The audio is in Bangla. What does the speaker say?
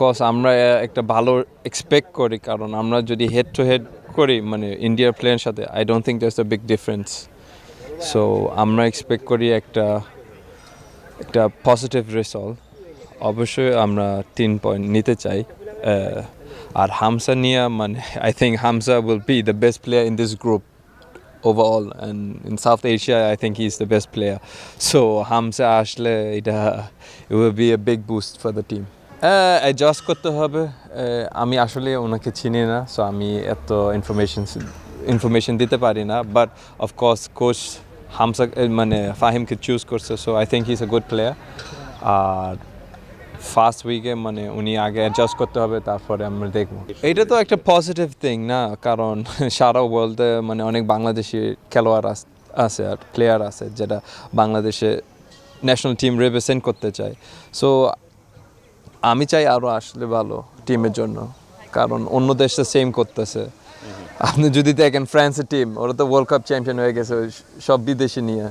কজ আমরা একটা ভালো এক্সপেক্ট করি, কারণ আমরা যদি হেড টু হেড করি মানে ইন্ডিয়ার প্লেয়ারের সাথে, I don't think that's a big difference. So আমরা এক্সপেক্ট করি একটা একটা পজিটিভ রেজাল্ট। অবশ্যই আমরা 3 পয়েন্ট নিতে চাই। আর হামসা নিয়ে মানে I think Hamsa will be the best player in this group overall, and in South Asia I think he's the best player. So Hamza আসলে এটা it will be a big boost for the team. Adjust করতে হবে। আমি আসলে ওনাকে চিনি না, সো আমি এত ইনফরমেশন দিতে পারি না, বাট অফকোর্স কোচ হামসা মানে ফাহিমকে চুজ করছে, so I think he is a good player. আর ফার্স্ট উইকে মানে উনি আগে অ্যাডজাস্ট করতে হবে, তারপরে আমরা দেখব। এটা তো একটা পজিটিভ থিং না, কারণ সারা ওয়ার্ল্ডে মানে অনেক বাংলাদেশি খেলোয়াড় আছে আর প্লেয়ার আছে যেটা বাংলাদেশে ন্যাশনাল টিম রিপ্রেজেন্ট করতে চায়। সো আমি চাই আরও আসলে ভালো টিমের জন্য, কারণ অন্য দেশে সেম করতেছে। আপনি যদি দেখেন ফ্রান্সের টিম, ওরা তো ওয়ার্ল্ড কাপ চ্যাম্পিয়ন হয়ে গেছে সব বিদেশি নিয়ে।